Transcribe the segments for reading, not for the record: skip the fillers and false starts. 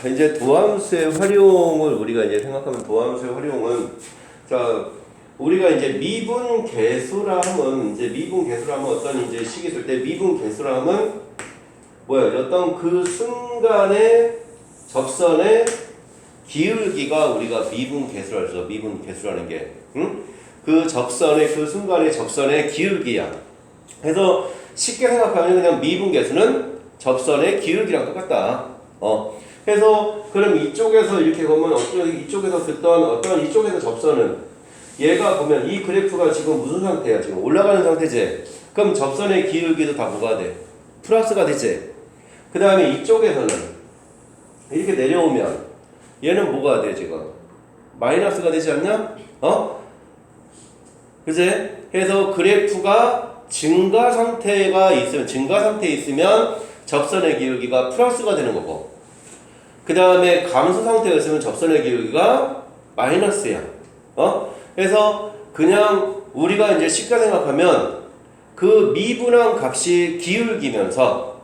이제 도함수의 활용을 우리가 이제 생각하면 도함수의 활용은 자 우리가 이제 미분 계수라 하면 어떤 이제 식이 있을 때 미분 계수라 하면 뭐야? 어떤 그 순간의 접선의 기울기가 우리가 미분 계수라 그러죠. 미분 계수라는 게 응? 그 접선의 그 순간의 접선의 기울기야. 그래서 쉽게 생각하면 그냥 미분 계수는 접선의 기울기랑 똑같다. 그래서 그럼 이쪽에서 이렇게 보면 이쪽에서 듣던 어떤 이쪽에서 접선은 얘가 보면 이 그래프가 지금 무슨 상태야? 지금 올라가는 상태지. 그럼 접선의 기울기도 다 뭐가 돼? 플러스가 되지. 그 다음에 이쪽에서는 이렇게 내려오면 얘는 뭐가 돼 지금? 마이너스가 되지 않냐? 그지? 그래서 그래프가 증가 상태에 있으면 접선의 기울기가 플러스가 되는 거고, 그 다음에 감소 상태가 있으면 접선의 기울기가 마이너스야. 그래서 그냥 우리가 이제 쉽게 생각하면 그 미분한 값이 기울기면서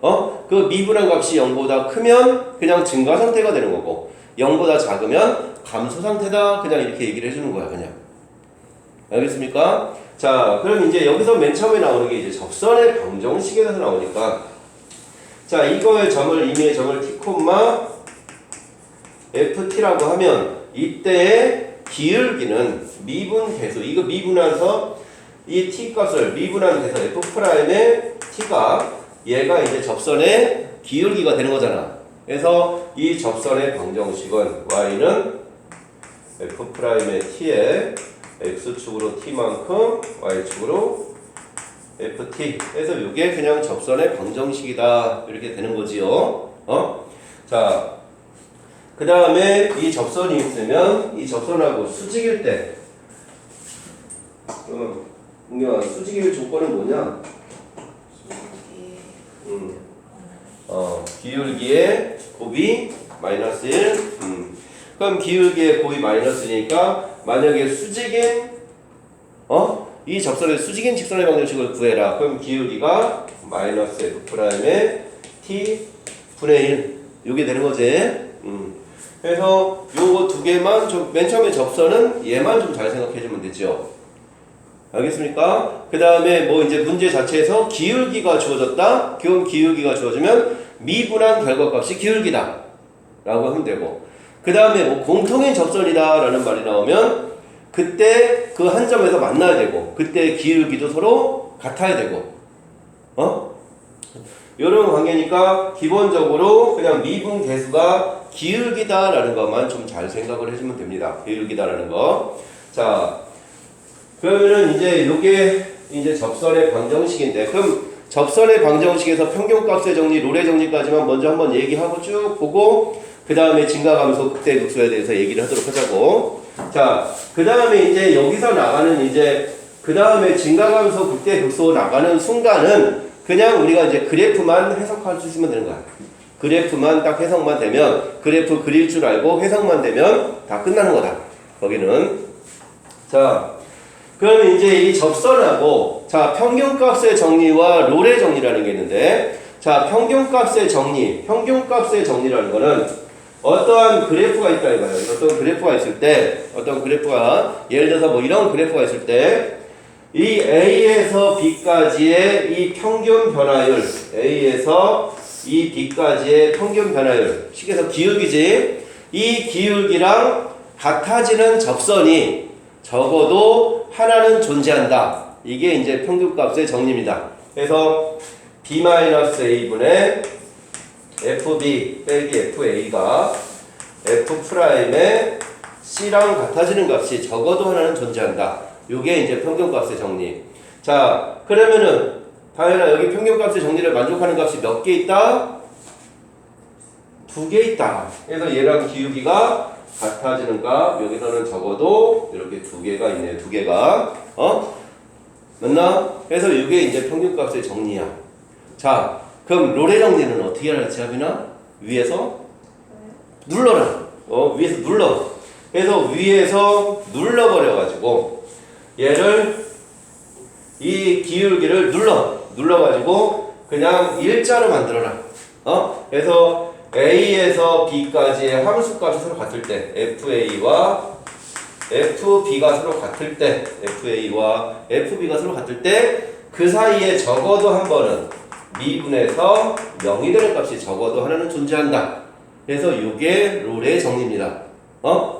그 미분한 값이 0보다 크면 그냥 증가 상태가 되는 거고, 0보다 작으면 감소 상태다. 그냥 이렇게 얘기를 해주는 거야. 그냥. 알겠습니까? 자, 그럼 이제 여기서 맨 처음에 나오는 게 이제 접선의 방정식에 대해서 나오니까, 자, 이거의 점을 임의의 점을 t, ft라고 하면 이때의 기울기는 미분 계수, 이거 미분해서 이 t 값을 미분한 계수 f'의 t가 얘가 이제 접선의 기울기가 되는 거잖아. 그래서 이 접선의 방정식은 y는 f'의 t에 x축으로 t만큼 y축으로 ft. 그래서 이게 그냥 접선의 방정식이다. 이렇게 되는 거지요. 자, 그 다음에 이 접선이 있으면 이 접선하고 수직일 때, 수직일 조건은 뭐냐? 기울기의 곱이 마이너스 1. 그럼 기울기의 곱이 마이너스니까 만약에 수직인 이 접선의 수직인 직선의 방정식을 구해라. 그럼 기울기가 마이너스 f'의 t 분의 1 이게 되는 거지. 그래서 요거 두 개만 좀 맨 처음에 접선은 얘만 좀 잘 생각해 주면 되죠. 알겠습니까? 그 다음에 뭐 이제 문제 자체에서 기울기가 주어졌다. 기울기가 주어지면 미분한 결과값이 기울기다 라고 하면 되고, 그 다음에 뭐 공통인 접선이다 라는 말이 나오면 그때 그 한 점에서 만나야 되고, 그때 기울기도 서로 같아야 되고, 이런 관계니까 기본적으로 그냥 미분 계수가 기울기다라는 것만 좀 잘 생각을 해주면 됩니다. 기울기다라는 거. 자, 그러면은 이제 요게 이제 접선의 방정식인데, 그럼 접선의 방정식에서 평균값의 정리, 롤의 정리까지만 먼저 한번 얘기하고 쭉 보고, 그 다음에 증가감소, 극대, 극소에 대해서 얘기를 하도록 하자고. 자, 그 다음에 이제 여기서 나가는 이제, 그 다음에 증가감소, 극대, 극소 나가는 순간은 그냥 우리가 이제 그래프만 해석할 수 있으면 되는 거야. 그래프만 딱 해석만 되면, 그래프 그릴 줄 알고 해석만 되면 다 끝나는 거다. 거기는. 자, 그러면 이제 이 접선하고, 자, 평균값의 정리와 롤의 정리라는 게 있는데, 자, 평균값의 정리라는 거는 어떠한 그래프가 있다 이거예요. 어떤 그래프가 있을 때, 예를 들어서 뭐 이런 그래프가 있을 때, 이 A에서 B까지의 이 평균 변화율, A에서 이 B까지의 평균 변화율, 식에서 기울기지, 이 기울기랑 같아지는 접선이 적어도 하나는 존재한다. 이게 이제 평균값의 정리입니다. 그래서 B-A분의 FB 빼기 FA가 F'의 C랑 같아지는 값이 적어도 하나는 존재한다. 요게 이제 평균값의 정리. 자, 그러면은 다현아, 여기 평균값의 정리를 만족하는 값이 몇 개 있다? 2개 있다. 그래서 얘랑 기울기가 같아지는 값, 여기서는 적어도 이렇게 2개가 있네요. 2개가. 맞나? 그래서 이게 이제 평균값의 정리야. 자, 그럼 롤의 정리는 어떻게 할지 하면은 위에서 눌러라. 위에서 눌러. 그래서 위에서 눌러버려가지고 얘를, 이 기울기를 눌러가지고 그냥 일자로 만들어라. 그래서 A에서 B까지의 함수값이 서로 같을 때 FA와 FB가 서로 같을 때 FA와 FB가 서로 같을 때 그 사이에 적어도 한 번은 미분에서 0이 되는 값이 적어도 하나는 존재한다. 그래서 이게 롤의 정리입니다.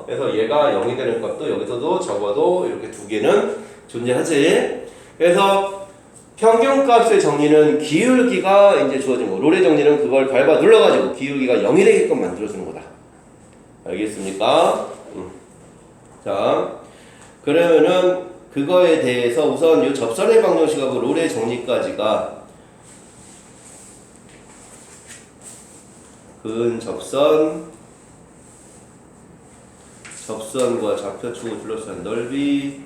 그래서 얘가 0이 되는 값도 여기서도 적어도 이렇게 두 개는 존재하지. 그래서 평균값의 정리는 기울기가 이제 주어진 거. 롤의 정리는 그걸 밟아 눌러가지고 기울기가 0이 되게끔 만들어주는 거다. 알겠습니까? 자, 그러면은 그거에 대해서 우선 이 접선의 방정식하고 롤의 정리까지가 근접선, 접선과 좌표축을 둘러싼 넓이,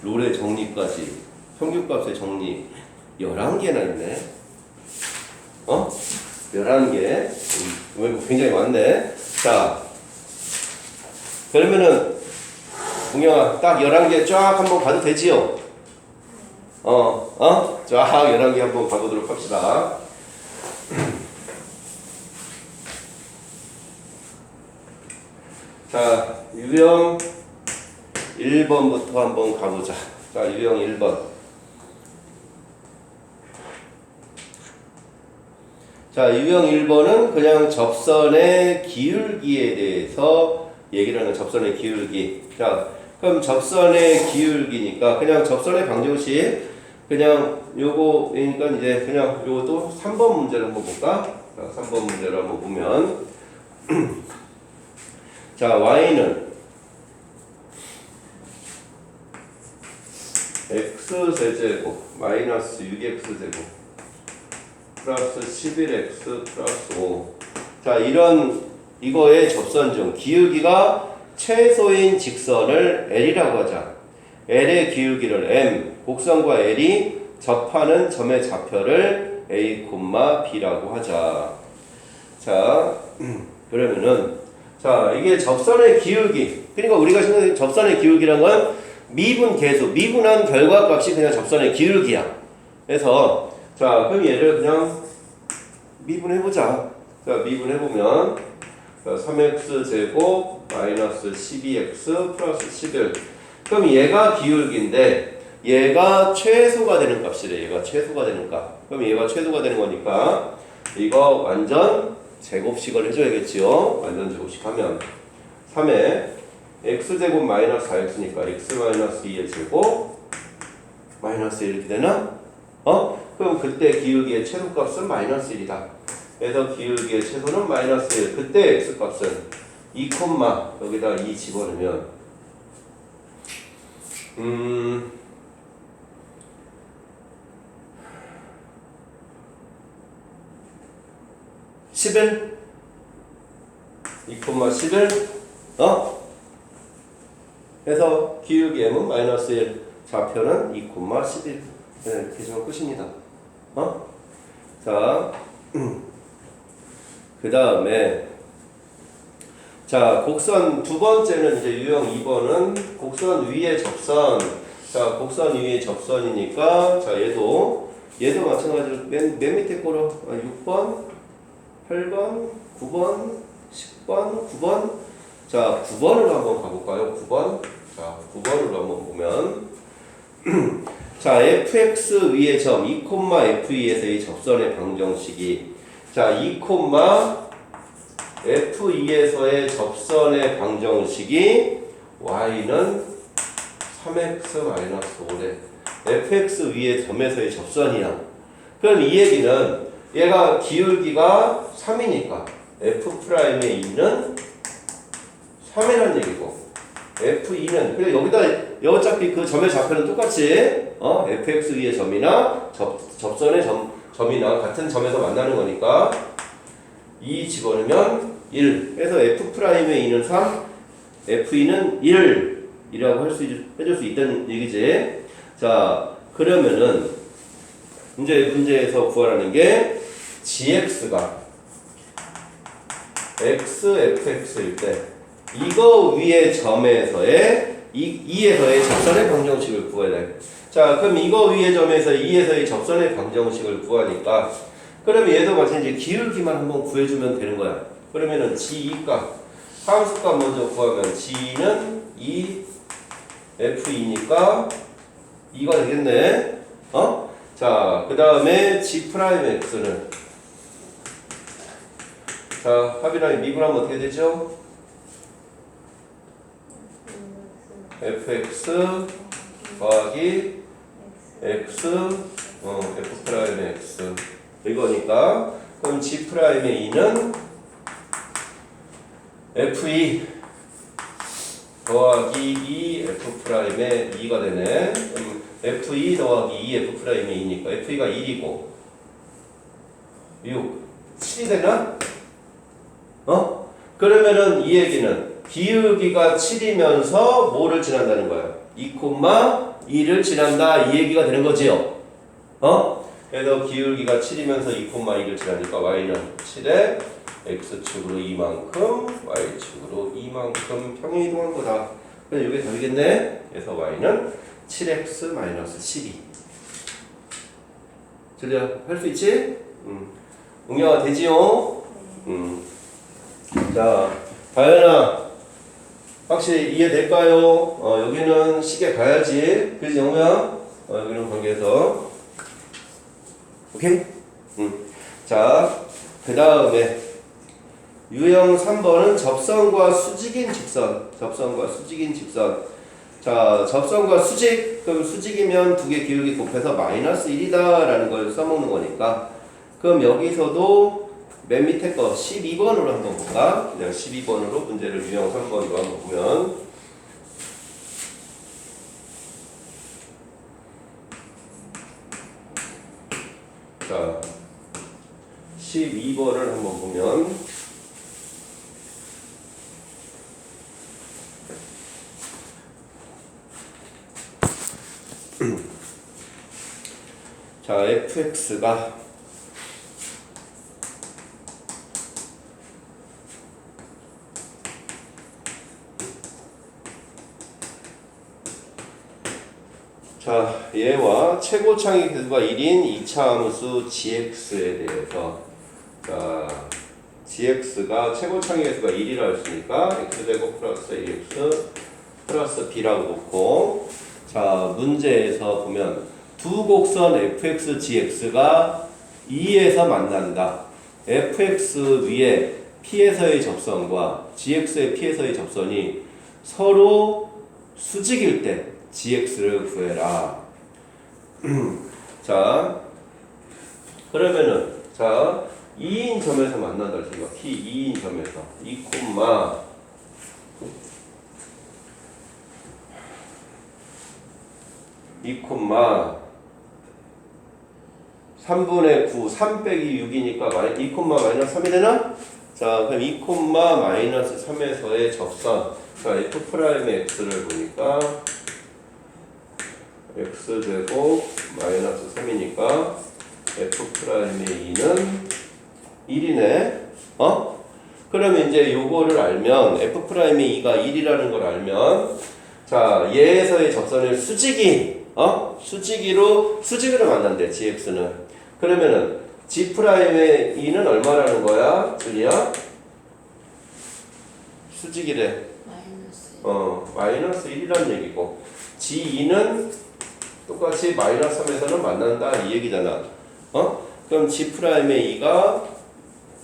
롤의 정리까지, 평균값의 정리 11개나 있네. 11개. 굉장히 많네. 자, 그러면은 동영아 딱 11개 쫙 한번 봐도 되지요? 쫙 11개 한번 봐보도록 합시다. 자, 유형 1번부터 한번 가보자. 자, 유형 1번. 자, 유형 1번은 그냥 접선의 기울기에 대해서 얘기를 하는 접선의 기울기. 자, 그럼 접선의 기울기니까 그냥 접선의 방정식 그냥 요거 그러니까 이제 그냥 요것도 3번 문제를 한번 볼까? 자, 3번 문제를 한번 보면 자, y는 x세제곱 마이너스 6x제곱 플러스 11x 플러스 5. 자, 이거의 접선 중 기울기가 최소인 직선을 L이라고 하자. L의 기울기를 M, 곡선과 L이 접하는 점의 좌표를 A, B라고 하자. 자, 그러면은 자, 이게 접선의 기울기. 그러니까 우리가 생각하는 접선의 기울기란 건 미분 계수, 미분한 결과값이 그냥 접선의 기울기야. 그래서 자, 그럼 얘를 그냥 미분해보자. 자, 미분해보면 자, 3x제곱 마이너스 12x 플러스 11. 그럼 얘가 기울기인데 얘가 최소가 되는 값이래. 얘가 최소가 되는 값. 그럼 얘가 최소가 되는 거니까 이거 완전 제곱식을 해줘야겠지요. 완전 제곱식 하면 3에 x제곱 마이너스 4x니까 x 마이너스 2의 제곱 마이너스 1 이렇게 되나? 그럼 그때 기울기의 최소값은 마이너스 1이다. 그래서 기울기의 최소는 마이너스 1. 그때 x값은 2, 여기다 2 집어넣으면 11 2,11 그래서 기울기 m은 마이너스 1 좌표는 2,11 이렇게 주면 끝입니다. 자, 그 다음에 자, 곡선 두 번째는 이제 유형 2번은 곡선 위의 접선. 자, 곡선 위의 접선이니까 자, 얘도 마찬가지로 맨 밑에 거로 6번, 8번, 9번, 10번, 9번. 자, 9번으로 한번 가볼까요? 9번. 자, 9번으로 한번 보면 자, fx 위의 점 2,f2에서의 접선의 방정식이 자, 2,f2에서의 접선의 방정식이 y는 3x-5래. fx 위의 점에서의 접선이야. 그럼 이 얘기는 얘가 기울기가 3이니까 f'의 2는 3이라는 얘기고 f2는 그래 여기다 어차피 그 점의 좌표는 똑같이 fx 위의 점이나 접선의 점이나 같은 점에서 만나는 거니까 2 집어넣으면 1. 그래서 f'의 2는 3, f2는 1이라고 해줄 수 있다는 얘기지. 자, 그러면은 이제 문제에서 구하라는 게 gx가 x, fx일 때 이거 위의 점에서의 2에서의 접선의 방정식을 구해야 돼. 자, 그럼 이거 위의 점에서 2에서의 접선의 방정식을 구하니까 그러면 얘도 마찬가지 기울기만 한번 구해주면 되는 거야. 그러면은 G2값 함수값 먼저 구하면 G는 2 F2니까 2가 되겠네. 자, 그 다음에 G'X는 자, 합이랑 미분하면 어떻게 되죠? fx 더하기 x F'X 이거니까 그럼 G'의 2는 F2 더하기 2 F'의 2가 되네. 그럼 F2 더하기 2 F'의 2니까 F2가 1이고 6, 7이 되나? 그러면은 이 얘기는 기울기가 7이면서 뭐를 지난다는 거야? 2,2를 지난다 이 얘기가 되는 거지요. 그래서 기울기가 7이면서 2,2를 지나니까 y는 7에 x축으로 이만큼 y축으로 이만큼 평행이동한 거다. 그래서 이게 답이겠네. 그래서 y는 7x-12 들려? 할 수 있지? 응용화 되지요? 자, 다현아 확실히 이해될까요? 여기는 시계 가야지. 그지 영우야? 여기는 관계에서 오케이? 자, 그 다음에 유형 3번은 접선과 수직인 직선. 접선과 수직인 직선. 자, 접선과 수직. 그럼 수직이면 두 개 기울기 곱해서 마이너스 1이다 라는 걸 써먹는 거니까 그럼 여기서도 맨 밑에 거 12번으로 한번 볼까? 그냥 12번으로 문제를 유형 3번으로 한번 보면 자 12번을 한번 보면 자 fx가 자, 얘와 최고창의 개수가 1인 2차 함수 gx에 대해서 자, gx가 최고창의 개수가 1이라 했으니까 x제곱 플러스 ax 플러스 b라고 놓고 자, 문제에서 보면 두 곡선 fx, gx가 2에서 만난다. fx 위에 p에서의 접선과 gx의 p에서의 접선이 서로 수직일 때 gx를 구해라. 자, 그러면은 자 2인 점에서 만난다 했으니까 p 2인 점에서 2, 3분의 9, 3 빼기 6이니까 2, 마이너스 3이 되나? 자, 그럼 2, 마이너스 3에서의 접선. 자, F'의 X를 보니까 X제곱 마이너스 3이니까 F'의 2는 1이네. 그러면 이제 요거를 알면 F'의 2가 1이라는 걸 알면 자, 얘에서의 접선을 수직으로 만난대, gx는. 그러면은 G'의 2는 얼마라는 거야? 줄이야? 수직이래. 마이너스 1이라는 얘기고 G2는 똑같이 마이너스 3에서는 만난다 이 얘기잖아. 그럼 G'의 2가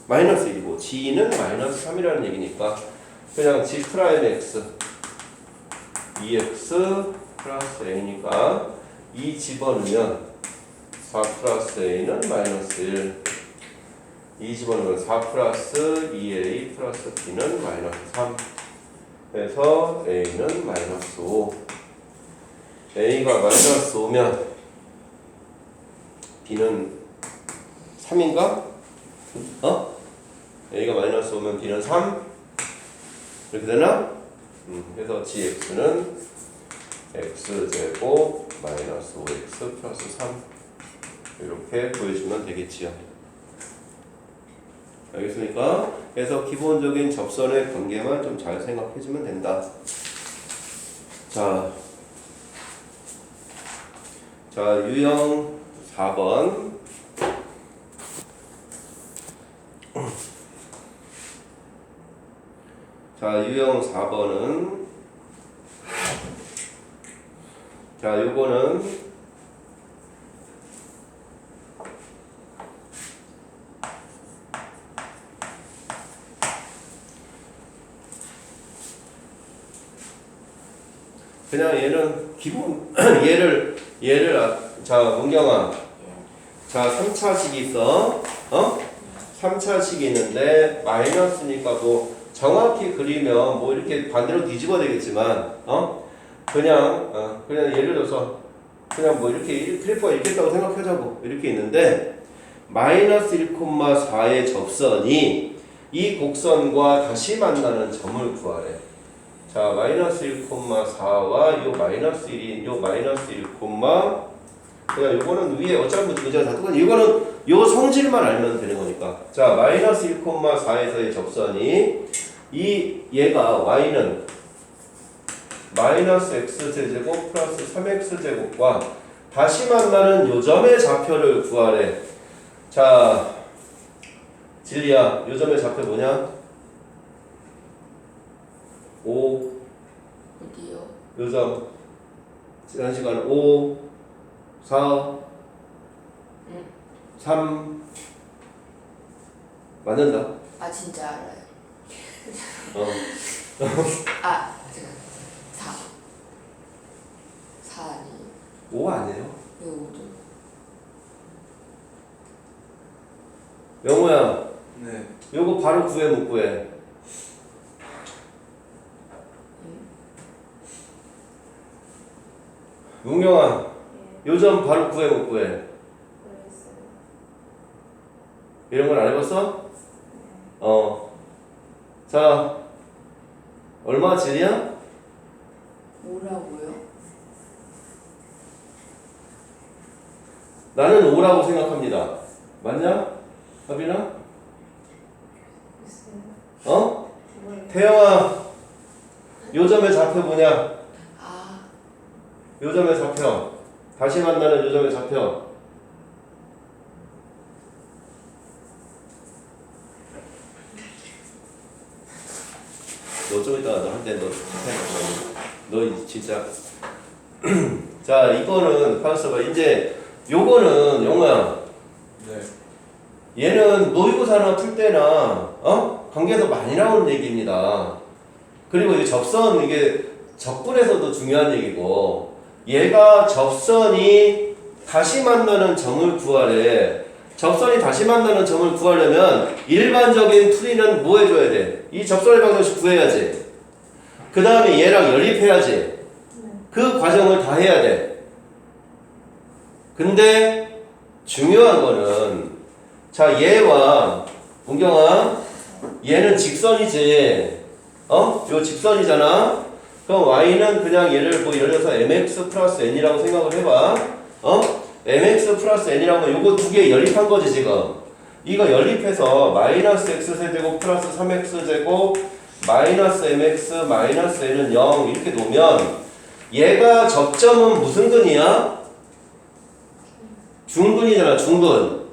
마이너스 1이고 G2는 마이너스 3이라는 얘기니까 그냥 G'X 2x 플러스 a니까 2 집어넣으면 4 플러스 a는 마이너스 1 2 집어넣으면 4 플러스 2a 플러스 b는 마이너스 3 그래서 a는 마이너스 5 a가 마이너스 5면 b는 3인가? a가 마이너스 5면 b는 3 이렇게 되나? 그래서 gx는 x제곱 마이너스 5x 플러스 3 이렇게 보여주면 되겠지요. 알겠습니까? 그래서 기본적인 접선의 관계만 좀 잘 생각해주면 된다. 자, 유형 4번 자, 유형 4번은 자, 요거는 그냥 얘는 기본 자, 문경아. 자, 3차식이 있어. 3차식이 있는데 마이너스니까 뭐 정확히 그리면 뭐 이렇게 반대로 뒤집어야 되겠지만 그냥 예를 들어서 그냥 뭐 이렇게 그래프가 있겠다고 생각하자고 이렇게 있는데 마이너스 1,4의 접선이 이 곡선과 다시 만나는 점을 구하래. 자, 마이너스 1,4와 요 마이너스 1인 요 마이너스 1, 그냥 요거는 위에 어차피 문제가 다 똑같아. 이거는 요 성질만 알면 되는 거니까. 자, 마이너스 1,4에서의 접선이 얘가 y는 마이너스 x제곱 플러스 3x제곱과 다시 만나는 요 점의 좌표를 구하래. 자, 진리야, 요 점의 좌표 뭐냐? 5. 어디요? 요점 지난 시간 5, 4, 3 맞는다. 아 진짜 알아요. 어. 제가 4 아니에요? 5 아니에요? 왜 5죠? 영호야, 네. 요거 바로 구해 못 구해? 용영아, 요점 바로 구해 못 구해? 이런 건 안 해봤어? 자, 얼마 질이야? 뭐라고요? 나는 5라고 생각합니다. 맞냐? 하빈아? 태영아, 요점의 좌표 뭐냐? 요점의 좌표. 다시 만나는 요점의 좌표. 너 좀 이따 너한테 너 진짜 자, 이거는 파스가 이제 요거는 영호야. 네. 얘는 모의고사나 풀 때나 관계에서 많이 나오는 얘기입니다. 그리고 이 접선 이게 적분에서도 중요한 얘기고 얘가 접선이 다시 만나는 점을 구하래. 접선이 다시 만나는 점을 구하려면 일반적인 풀이는 뭐 해줘야 돼? 이 접선의 방정식 구해야지. 그 다음에 얘랑 연립해야지. 그 과정을 다 해야 돼. 근데 중요한 거는 자, 얘와 문경아, 얘는 직선이지. 요 직선이잖아. 그럼 y는 그냥 얘를 뭐 예를 들어서 mx 플러스 n이라고 생각을 해봐. mx 플러스 n이라고 요거 두 개 연립한 거지 지금. 이거 연립해서 마이너스 x세제곱 플러스 3x제곱 마이너스 mx 마이너스 n은 0 이렇게 놓으면 얘가 접점은 무슨 근이야? 중근이잖아, 중근.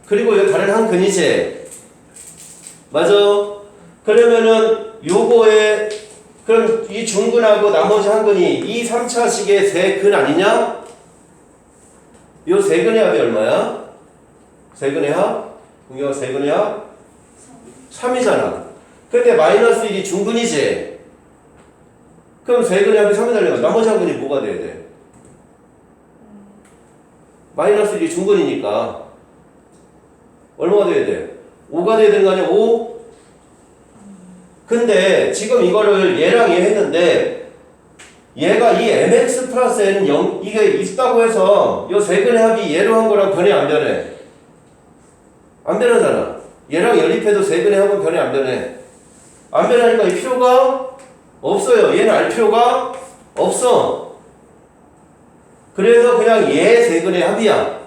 그리고 여기 다른 한 근이지. 맞아? 그러면은 요거에 그럼 이 중근하고 나머지 한 근이 이 3차식의 세 근 아니냐? 요 세 근의 합이 얼마야? 세 근의 합? 공경아 세 근의 합? 3이잖아. 근데 마이너스 1이 중근이지. 그럼 세 근의 합이 3이 되려면 나머지 한 근이 뭐가 돼야 돼? 마이너스 1이 중근이니까 얼마가 돼야 돼? 5가 돼야 되는 거 아니야? 5? 근데 지금 이거를 얘랑 얘 했는데 얘가 이 mx 플러스 n은 0 이게 있다고 해서 이 세 근의 합이 얘로 한 거랑 변해 안 변해? 안 변하잖아. 얘랑 연립해도 세 근의 합은 변해 안 변해? 안 변하니까 이 필요가 없어요. 얘는 알 필요가 없어. 그래서 그냥 얘 세 근의 합이야.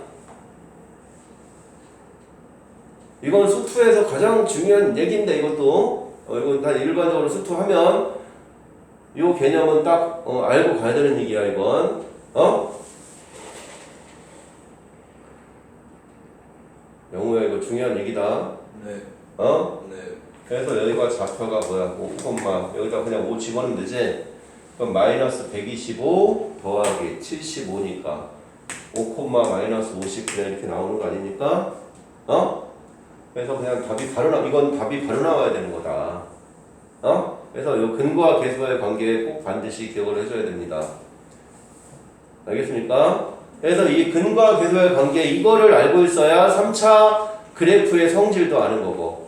이건 수투에서 가장 중요한 얘기인데 이것도 이건 다 일반적으로 수투하면 요 개념은 딱 알고 가야 되는 얘기야 이건. 영우야 이거 중요한 얘기다. 네. 어? 네. 그래서 여기가 좌표가 뭐야? 5, 여기다 그냥 5 집어넣으면 되지? 그럼 마이너스 125 더하기 75니까 5, 마이너스 50 그냥 이렇게 나오는 거 아닙니까? 그래서 그냥 이건 답이 바로 나와야 되는 거다. 그래서 이 근거와 계수와의 관계에 꼭 반드시 기억을 해줘야 됩니다. 알겠습니까? 그래서 이 근거와 계수와의 관계 이거를 알고 있어야 3차 그래프의 성질도 아는 거고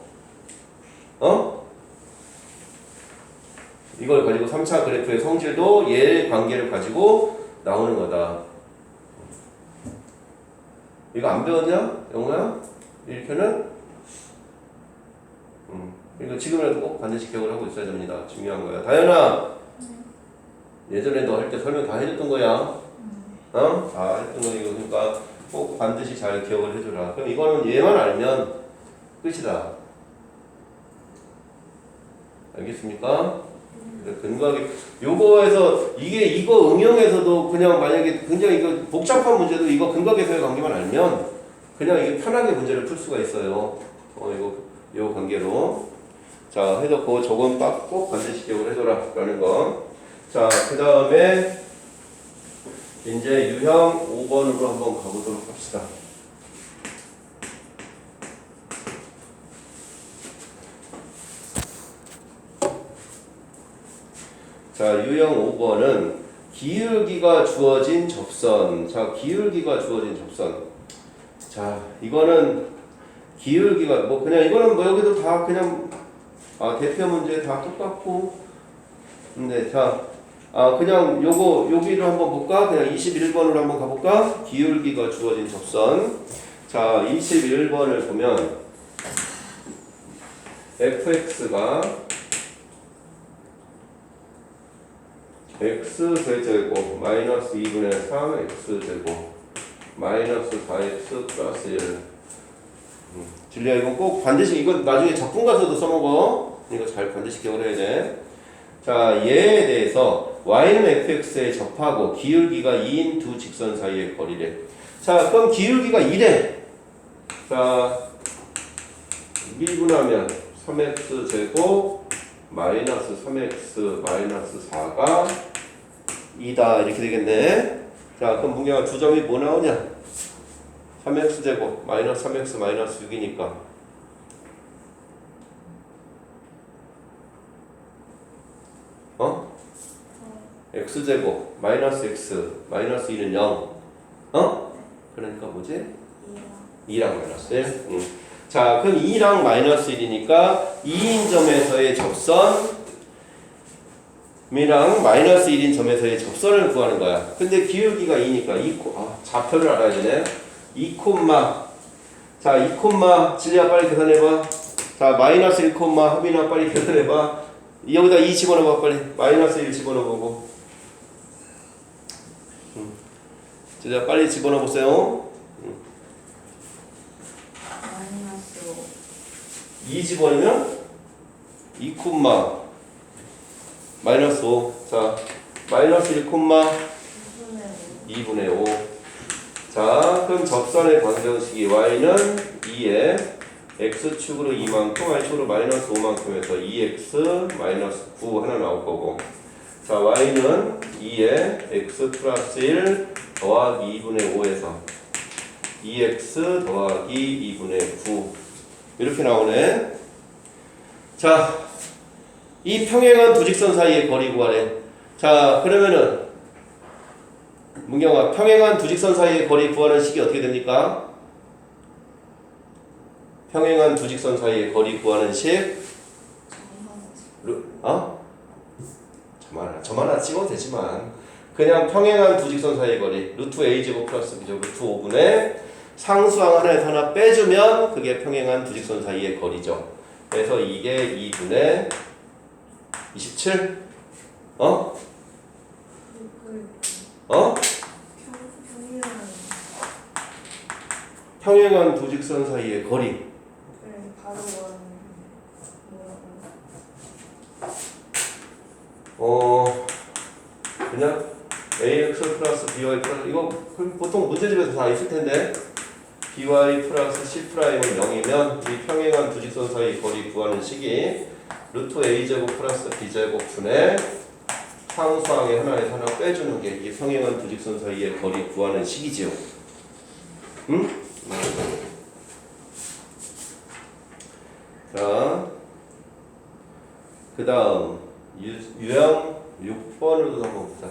이걸 가지고 3차 그래프의 성질도 얘의 관계를 가지고 나오는 거다. 이거 안 배웠냐? 영호야? 이렇게는? 이거 지금이라도 꼭 반드시 기억을 하고 있어야 됩니다. 중요한 거야. 다현아! 예전에 너 할 때 설명 다 해줬던 거야. 다 했던 거 이거 그러니까 꼭 반드시 잘 기억을 해줘라. 그럼 이거는 얘만 알면 끝이다. 알겠습니까? 근거하게 요거에서 이거 응용해서도 그냥 만약에 굉장히 이거 복잡한 문제도 이거 근거계수의 관계만 알면 그냥 이게 편하게 문제를 풀 수가 있어요. 요 관계로. 자, 해서 저건 꼭 반드시 기억을 해줘라 라는 거. 자, 그 다음에 이제 유형 5번으로 한번 가보도록 합시다. 자, 유형 5번은 기울기가 주어진 접선. 자, 기울기가 주어진 접선. 자, 이거는 기울기가 그냥 이거는 여기도 다 그냥 대표 문제 다 똑같고. 근데 자, 그냥 여기로 한번 볼까? 그냥 21번으로 한번 가볼까? 기울기가 주어진 접선. 자, 21번을 보면 fx가 x제곱 마이너스 2분의 3 x제곱 마이너스 4x 플러스 1. 진리야 이건 꼭 반드시 이건 나중에 작품 가서도 써먹어. 이거 잘 반드시 기억을 해야 돼. 자, 얘에 대해서 y는 fx에 접하고 기울기가 2인 두 직선 사이의 거리래. 자, 그럼 기울기가 2래. 자, 미분하면 3x 제곱 마이너스 3x 마이너스 4가 2다 이렇게 되겠네. 자, 그럼 문경아 두 점이 뭐 나오냐? 3x 제곱 마이너스 3x 마이너스 6이니까 x제곱 마이너스 x 마이너스 1은 0. 그러니까 뭐지? 2랑 마이너스 1. 자, 그럼 2랑 마이너스 1이니까 2인 점에서의 접선이랑 마이너스 1인 점에서의 접선을 구하는 거야. 근데 기울기가 2니까 좌표를 알아야 되네. 2, 자, 2, 진리야 빨리 계산해봐. 자, 마이너스 1, 하빈아 빨리 계산해봐. 여기다 2 집어넣어봐 빨리. 마이너스 1 집어넣어보고. 진리야 빨리 집어넣어보세요. 마이너스 2 집어넣으면 2, 마이너스 5. 자, 마이너스 1, 2분의 5. 자, 그럼 접선의 방정식이 y는 2에 x축으로 2만큼, y축으로 마이너스 5만큼 해서 2x 마이너스 9 하나 나올 거고. 자, y는 2에 x 플러스 1 더하기 2분의 5에서 2x 더하기 2분의 9 이렇게 나오네. 자, 이 평행한 두 직선 사이의 거리 구하래. 자, 그러면은 문경아, 평행한 두 직선 사이의 거리 구하는 식이 어떻게 됩니까? 평행한 두 직선 사이의 거리 구하는 식. 점 하나 찍어도 되지만 그냥 평행한 두 직선 사이의 거리 루트 a제곱 플러스 b제곱 루트 5분의 상수항 하나에서 하나 빼주면 그게 평행한 두 직선 사이의 거리죠. 그래서 이게 2분의 27? 평행한 두 직선 사이의 거리. 바로 그냥 ax 플러스 by 플러스 이거 보통 문제집에서 다 있을 텐데 by 플러스 c'은 0이면 이 평행한 두 직선 사이 거리 구하는 식이 루트 a제곱 플러스 b제곱 분의 상수항의 하나에서 하나 빼주는 게 이 평행한 두 직선 사이의 거리 구하는 식이지요. 응? 자, 그 다음 유형 6번으로 한번 보자.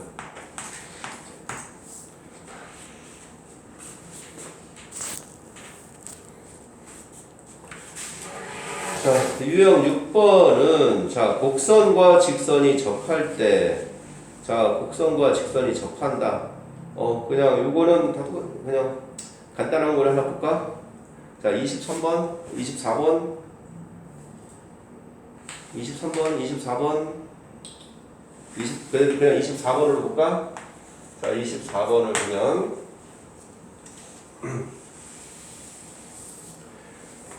자, 유형 6번은 자 곡선과 직선이 접할 때, 자 곡선과 직선이 접한다. 그냥 요거는 다 그냥 간단한 걸 하나 볼까? 자 23번, 24번, 23번, 24번, 그냥 24번으로 볼까? 자 24번을 보면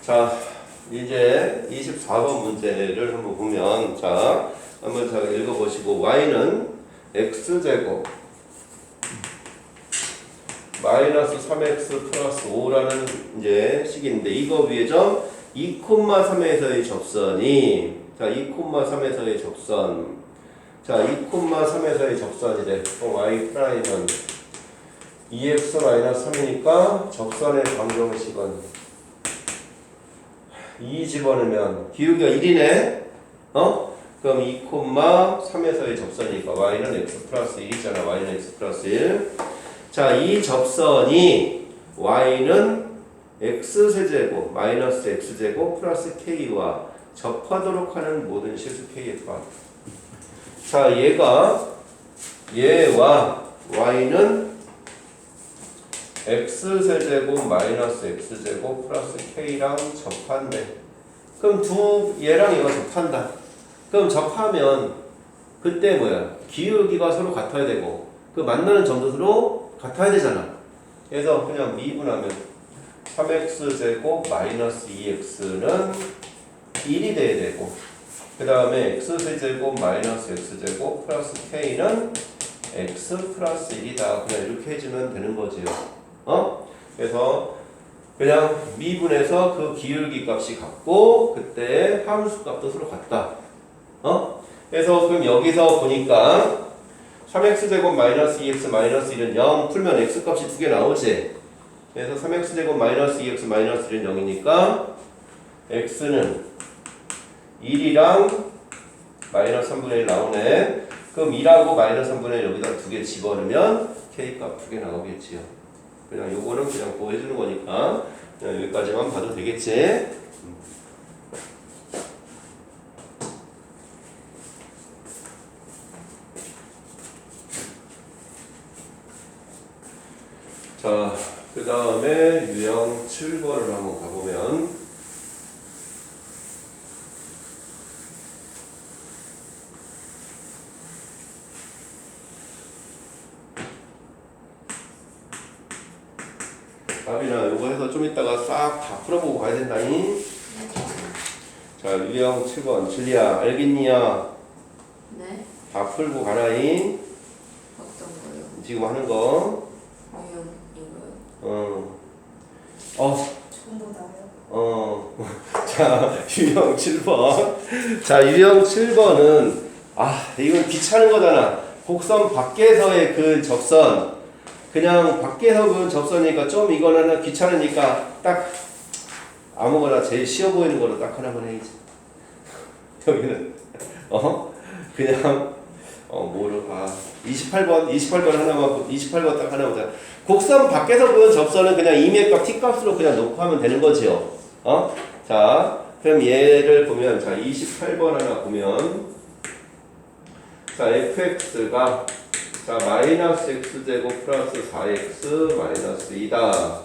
자 이제 24번 문제를 한번 보면 자 한번 잘 읽어보시고 y는 x제곱 마이너스 3x 플러스 5라는 이제 식인데 이거 위에 점 2,3에서의 접선이 자 2,3에서의 접선 자 2,3에서의 접선이래. y 프라임은 2x 마이너스 3이니까 접선의 방정식은 2 집어넣으면 기울기가 1이네. 그럼 2,3에서의 접선이니까 y는 x 플러스 1이잖아. y는 x 플러스 1. 자, 이 접선이 y는 x세제곱 마이너스 x제곱 플러스 k와 접하도록 하는 모든 실수 k의 값. 자, 얘와 y는 x세제곱 마이너스 x제곱 플러스 k랑 접한대. 그럼 얘랑 얘가 접한다. 그럼 접하면 그때 뭐야? 기울기가 서로 같아야 되고 그 만나는 점도 서로 같아야 되잖아. 그래서 그냥 미분하면 3x제곱 마이너스 2x는 1이 돼야 되고 그 다음에 x세제곱 마이너스 x제곱 플러스 k는 x 플러스 1이다. 그냥 이렇게 해주면 되는 거지요. 그래서 그냥 미분해서 그 기울기 값이 같고 그때 함수 값도 서로 같다. 그래서 그럼 여기서 보니까 3x제곱 마이너스 2x 마이너스 1은 0 풀면 x값이 두 개 나오지. 그래서 3x제곱 마이너스 2x 마이너스 1은 0이니까 x는 1이랑 마이너스 3분의 1 나오네. 그럼 2하고 마이너스 3분의 1 여기다 두 개 집어넣으면 k값 두 개 나오겠지요. 그냥 요거는 그냥 보여주는 거니까 그냥 여기까지만 봐도 되겠지. 자, 그 다음에 유형 7번을 한번 가보면 아비나 요거 해서 좀 이따가 싹 다 풀어보고 가야 된다니. 자, 유형 7번 줄리아 알겠니야? 네? 다 풀고 가라잉. 어떤 거요? 지금 하는 거. 이거요? 전부 다요? 자, 유형 7번. 자, 유형 7번은 이건 귀찮은 거잖아. 곡선 밖에서의 그 접선. 그냥 밖에서 그 접선이니까 좀 이거는 귀찮으니까 딱 아무거나 제일 쉬워 보이는 거로 딱 하나만 해야지. 여기는 그냥 뭐로 28번 하나만 28번 딱 하나 보자. 곡선 밖에서 보는 접선은 그냥 임의값 t값으로 그냥 놓고 하면 되는 거지요. 자, 그럼 얘를 보면 자 28번 하나 보면 자 fx가 자 마이너스 x제곱 플러스 4x 마이너스 2다.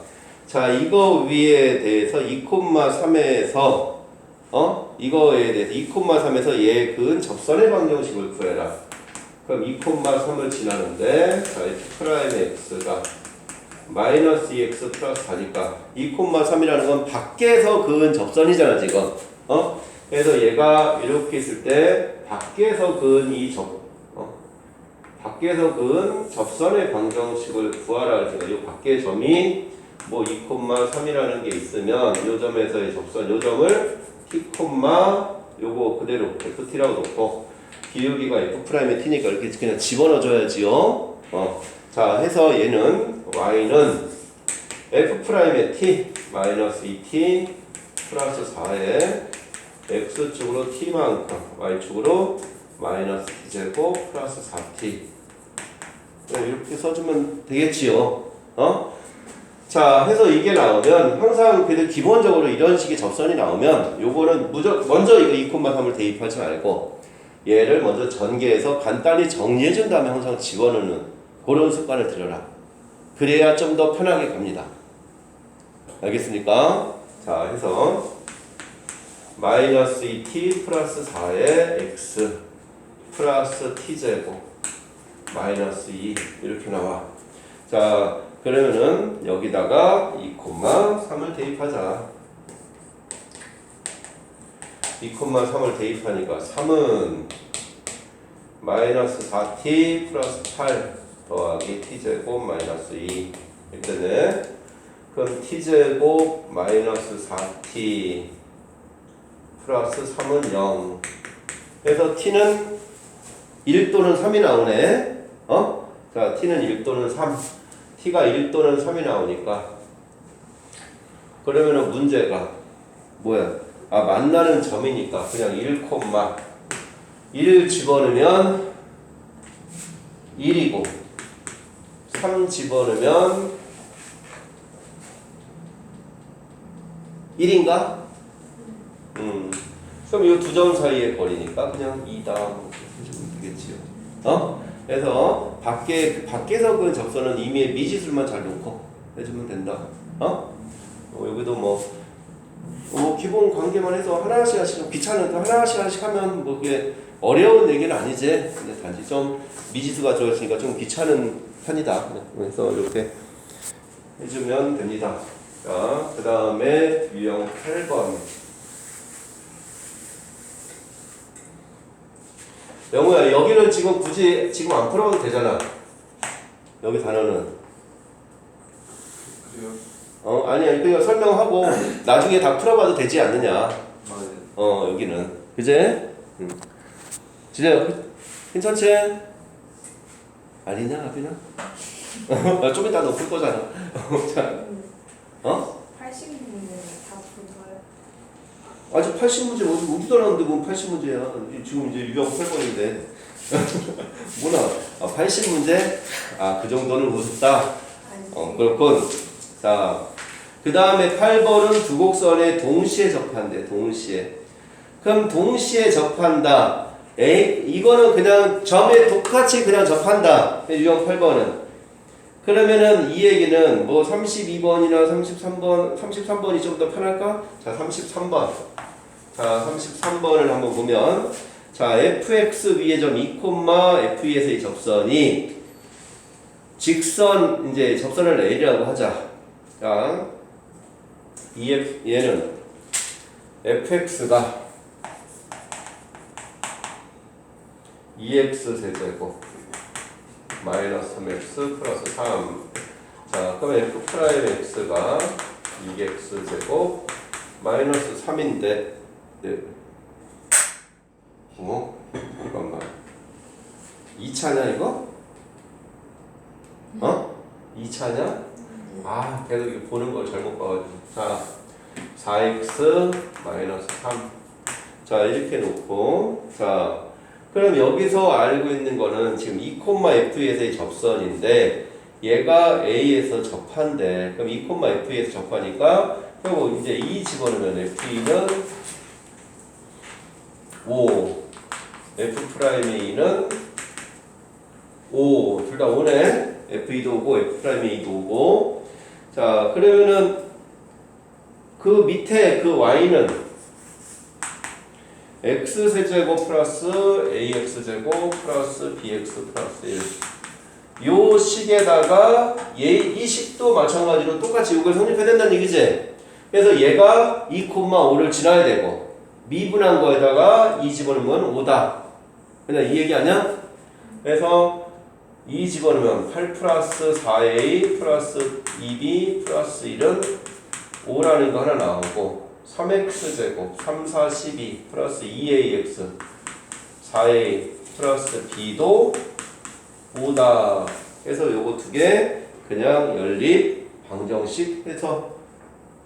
자 이거 위에 대해서 2,3에서 이거에 대해서 2,3에서 얘 그은 접선의 방정식을 구해라. 그럼 2,3을 지나는데 자 f'의 x가 마이너스 2x 플러스 4니까 2,3이라는 건 밖에서 그은 접선이잖아 지금. 그래서 얘가 이렇게 있을 때 밖에서 그은 밖에서 그은 접선의 방정식을 구하라. 그래서 이 밖의 점이 뭐 2,3이라는 게 있으면 요 점에서의 접선 요 점을 t, 요거 그대로 ft라고 놓고 기울기가 f'의 t니까 이렇게 그냥 집어넣어줘야지요. 자 해서 얘는 y는 f'의 t 마이너스 2t 플러스 4에 x축으로 t만큼 y축으로 마이너스 t제곱 플러스 4t 이렇게 써주면 되겠지요. 자 해서 이게 나오면 항상 그래도 기본적으로 이런 식의 접선이 나오면 요거는 먼저 이거 2,3을 대입하지 말고 얘를 먼저 전개해서 간단히 정리해준 다음에 항상 집어넣는 그런 습관을 들여라. 그래야 좀 더 편하게 갑니다. 알겠습니까? 자 해서 마이너스 2t 플러스 4의 x 플러스 t제곱 마이너스 2 이렇게 나와. 자 그러면은 여기다가 2,3을 대입하자. 2,3을 대입하니까 3은 마이너스 4t 플러스 8 더하기 t제곱 마이너스 2 이때는 그럼 t제곱 마이너스 4t 플러스 3은 0 그래서 t는 1 또는 3이 나오네. 자 t는 1 또는 3 t가 1 또는 3이 나오니까 그러면은 문제가 뭐야? 만나는 점이니까 그냥 1,1 집어넣으면 1이고 3 집어넣으면 1인가? 그럼 이 두 점 사이의 거리니까 그냥 2다 해주면 되겠지요. 그래서 밖에서 그 접선은 이미 미지술만 잘 놓고 해주면 된다. 여기도 뭐 기본 관계만 해서 하나씩 귀찮으니까 하나씩 하면 뭐 그게 어려운 얘기는 아니지. 근데 단지 좀 미지수가 들어있으니까 좀 귀찮은 편이다. 그래서 이렇게 해주면 됩니다. 자, 그 다음에 유형 8번. 영우야, 여기는 지금 굳이 지금 안 풀어도 되잖아. 여기 단어는. 그래요? 아니야. 그냥 설명하고 나중에 다 풀어봐도 되지 않느냐. 맞아요. 여기는. 그제? 진짜 괜찮지? 아니냐, 아비나? 좀 이따 너 풀 거잖아. 자, 80문제는 다 풀어요. 아직 80문제 어디도 나왔는데 뭐 80문제야. 지금 이제 유형 8번인데. 뭐나? 80문제? 그 정도는 우습다. 그렇군. 자, 그 다음에 8번은 두 곡선에 동시에 접한대. 동시에. 그럼 동시에 접한다. 이거는 그냥 점에 똑같이 그냥 접한다. 유형 8번은. 그러면은 이 얘기는 뭐 32번이나 33번이 좀 더 편할까? 자, 33번. 자, 33번을 한번 보면 자, fx 위의 점 2,f에서의 접선이 직선 이제 접선을 L이라고 하자. 자, 얘는 fx가 2x 세제곱 마이너스 3x 플러스 3. 자, 그럼 f'x가 2x 제곱 마이너스 3인데 잠깐만 2차냐 이거? 2차냐? 계속 이거 보는 걸 잘못 봐가지고. 자, 4x 마이너스 3. 자, 이렇게 놓고 자, 그럼 여기서 알고 있는 거는 지금 2,f에서의 접선인데 얘가 A에서 접한대. 그럼 2,f에서 접하니까 그리고 이제 2 집어넣으면 F는 5 F'A는 5 둘 다 5네. F2도 오고 F'A도 오고. 자, 그러면은 그 밑에 그 Y는 x세제곱 플러스 ax제곱 플러스 bx 플러스 1. 요 식에다가 이 식도 마찬가지로 똑같이 이걸 성립해야 된다는 얘기지. 그래서 얘가 2,5를 지나야 되고 미분한 거에다가 2 집어넣으면 5다. 그냥 이 얘기 아니야? 그래서 2 집어넣으면 8 플러스 4a 플러스 2b 플러스 1은 5라는 거 하나 나오고 3x제곱 3, 4, 12 플러스 2ax 4a 플러스 b도 5다 해서 요거 두 개 그냥 연립 방정식 해서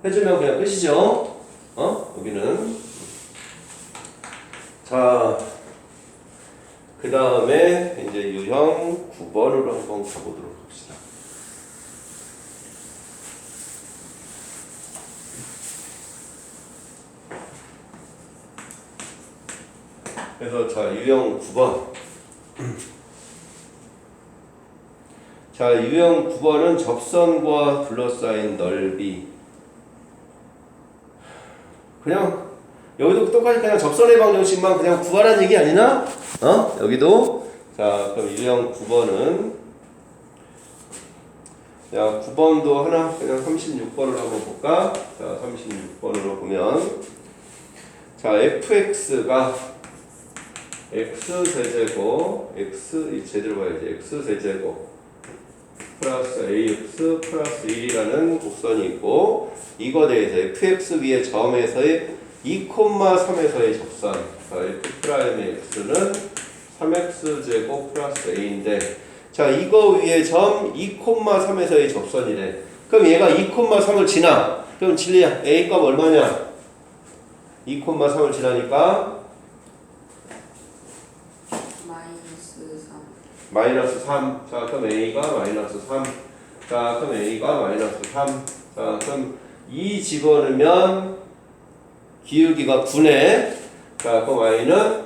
해주면 그냥 끝이죠. 여기는 자 그 다음에 이제 유형 9번으로 한번 가보도록 합시다. 그래서 자 유형 9번 자 유형 9번은 접선과 둘러싸인 넓이 그냥 여기도 똑같이 그냥 접선의 방정식만 그냥 구하라는 얘기 아니나? 여기도 자 그럼 유형 9번은 자 9번도 하나 그냥 36번으로 한번 볼까? 자 36번으로 보면 자 fx가 x세제곱 x 제대로 봐야지 x세제곱 플러스 ax 플러스 1이라는 곡선이 있고 이거 대해서 fx 위의 점에서의 2,3에서의 접선 f'의 x는 3x제곱 플러스 a인데 자 이거 위의 점 2,3에서의 접선이래. 그럼 얘가 2,3을 지나 그럼 진리야 a 값 얼마냐 2,3을 지나니까 마이너스 3. 자, 그럼 A가 마이너스 3. 자, 그럼 A가 마이너스 3. 자, 그럼 2 집어넣으면 기울기가 9네. 자, 그럼 Y는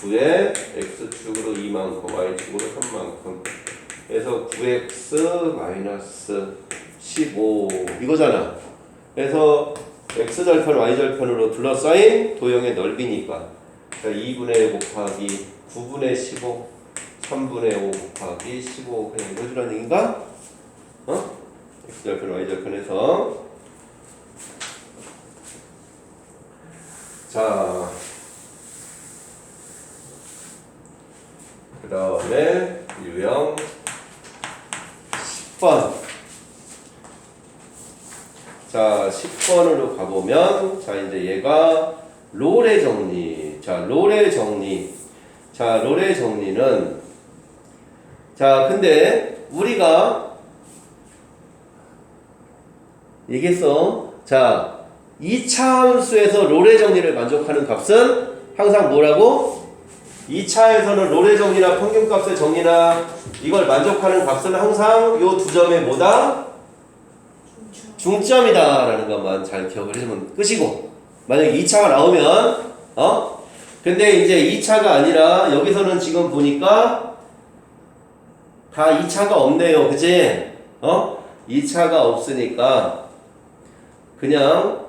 9에 X축으로 2만큼, Y축으로 3만큼. 그래서 9X 마이너스 15. 이거잖아. 그래서 X절편, Y절편으로 둘러싸인 도형의 넓이니까. 자, 2분의 1 곱하기 9분의 15. 3분의 5 곱하기 15 그냥 이거주라는 얘기인가? X절편, Y절편에서 자 그 다음에 유형 10번 자 10번으로 가보면 자 이제 얘가 롤의 정리 자 롤의 정리는 자, 근데 우리가 얘기했어. 자, 2차 함수에서 롤의 정리를 만족하는 값은 항상 뭐라고? 2차에서는 롤의 정리나 평균값의 정리나 이걸 만족하는 값은 항상 요 두 점의 뭐다? 중점이다 라는 것만 잘 기억을 해주면 끝이고 만약에 2차가 나오면 근데 이제 2차가 아니라 여기서는 지금 보니까 다 2차가 없네요. 그치? 2차가 없으니까 그냥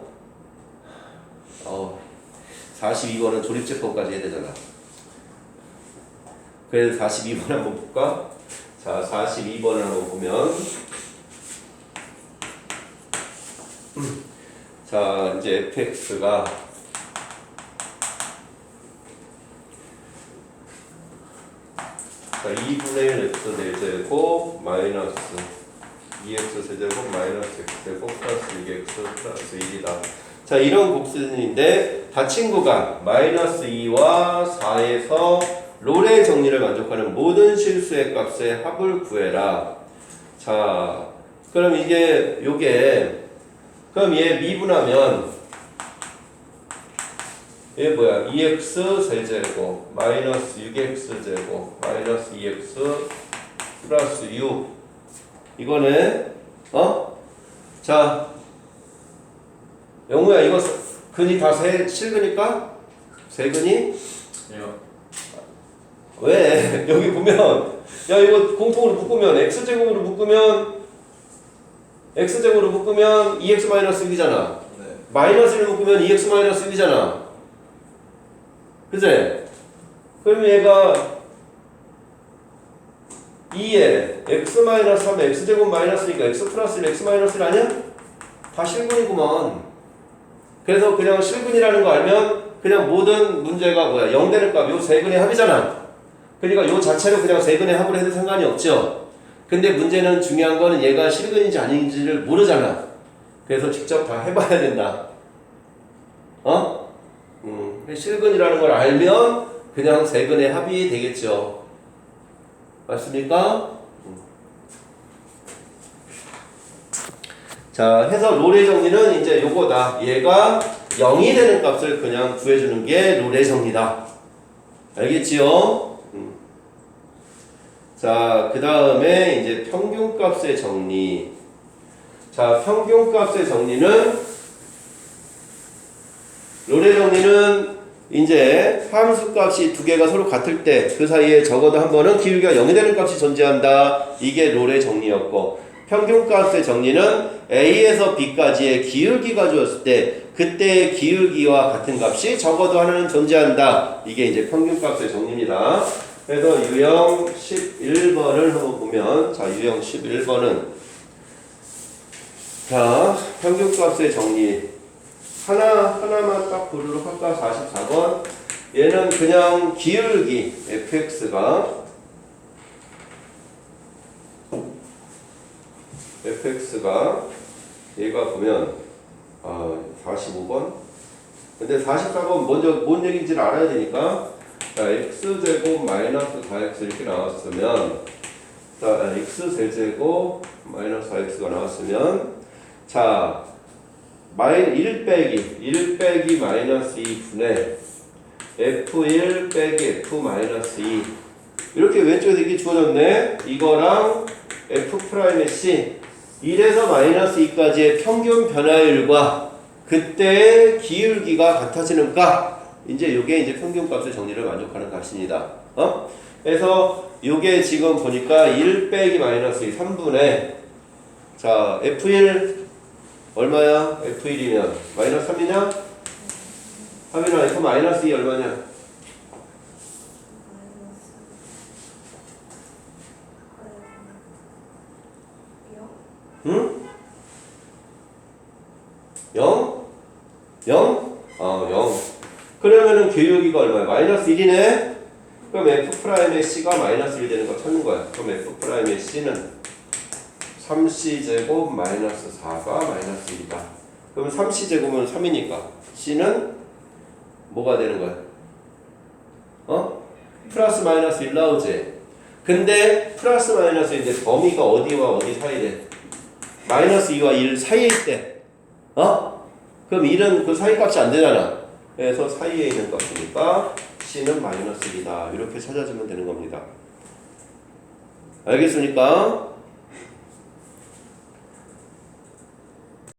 42번은 조립제법까지 해야 되잖아. 그래서 42번 한번 볼까? 자 42번을 한번 보면 자 이제 fx가 자 2분의 1 x 세제곱 마이너스 2x 세제곱 마이너스 x제곱 플러스 6x 플러스 1이다. 자 이런 곡선인데 닫힌 구간 마이너스 2와 4에서 롤의 정리를 만족하는 모든 실수의 값의 합을 구해라. 자 그럼 이게 요게 그럼 얘 미분하면 얘 뭐야? 2x 세제곱 마이너스 6x 제곱 마이너스 2x 플러스 6 이거네. 자 영우야 이거 근이 다 실근일까? 세근이? 왜? 여기 보면 야 이거 공통으로 묶으면 x제곱으로 묶으면 2x 마이너스 6이잖아. 네. 마이너스를 묶으면 2x 마이너스 6이잖아. 그제? 그럼 얘가 2에 x 마이너스 3에 x제곱 마이너스니까 x 플러스 1 x 마이너스 1 아니야? 다 실근이구만. 그래서 그냥 실근이라는 거 알면 그냥 모든 문제가 뭐야? 0 되는 값 요 세 근의 합이잖아. 그러니까 요 자체로 그냥 세근의 합을 해도 상관이 없죠. 근데 문제는 중요한 거는 얘가 실근인지 아닌지를 모르잖아. 그래서 직접 다 해봐야 된다. 실근이라는 걸 알면 그냥 세근의 합이 되겠죠. 맞습니까? 자, 해서 롤의 정리는 이제 요거다. 얘가 0이 되는 값을 그냥 구해주는 게 롤의 정리다. 알겠지요? 자, 그 다음에 이제 평균값의 정리. 자, 평균값의 정리는 롤의 정리는 이제 함수값이 두 개가 서로 같을 때 그 사이에 적어도 한 번은 기울기가 0이 되는 값이 존재한다. 이게 롤의 정리였고, 평균값의 정리는 A에서 B까지의 기울기가 주었을 때 그때의 기울기와 같은 값이 적어도 하나는 존재한다. 이게 이제 평균값의 정리입니다. 그래서 유형 11번을 한번 보면, 자, 유형 11번은 자, 평균값의 정리 하나만 딱 보도록 할까? 44번. 얘는 그냥 기울기 fx가 얘가 보면 45번. 근데 44번 먼저 뭔 얘기인지를 알아야 되니까, 자, x제곱 마이너스 4x 이렇게 나왔으면, 자, x제곱 마이너스 4x가 나왔으면, 자, 1 빼기 마이너스 2분의 f1 빼기 f 마이너스 2 이렇게 왼쪽에서 이게 주어졌네. 이거랑 f'의 c 1에서 마이너스 2까지의 평균 변화율과 그때의 기울기가 같아지는 값. 이제 요게 이제 평균값의 정리를 만족하는 값입니다. 그래서 요게 지금 보니까 1 빼기 마이너스 2 3분의, 자, f1 얼마야? f1이면 마이너스 3이냐? 하빈아, f 마이너스 2 얼마냐? 응? 0? 0? 0. 그러면은 기울기가 얼마야? 마이너스 1이네? 그럼 f'의 c가 마이너스 1 되는 거 찾는 거야. 그럼 f'의 c는 3c제곱 마이너스 4가 마이너스 1이다. 그럼 3c제곱은 3이니까 c는 뭐가 되는 거야? 플러스 마이너스 1 나오지? 근데 플러스 마이너스 이제 범위가 어디와 어디 사이래? 마이너스 2와 1 사이에 있대. 그럼 1은 그 사이 값이 안 되잖아. 그래서 사이에 있는 값이니까 c는 마이너스 1이다. 이렇게 찾아주면 되는 겁니다. 알겠습니까?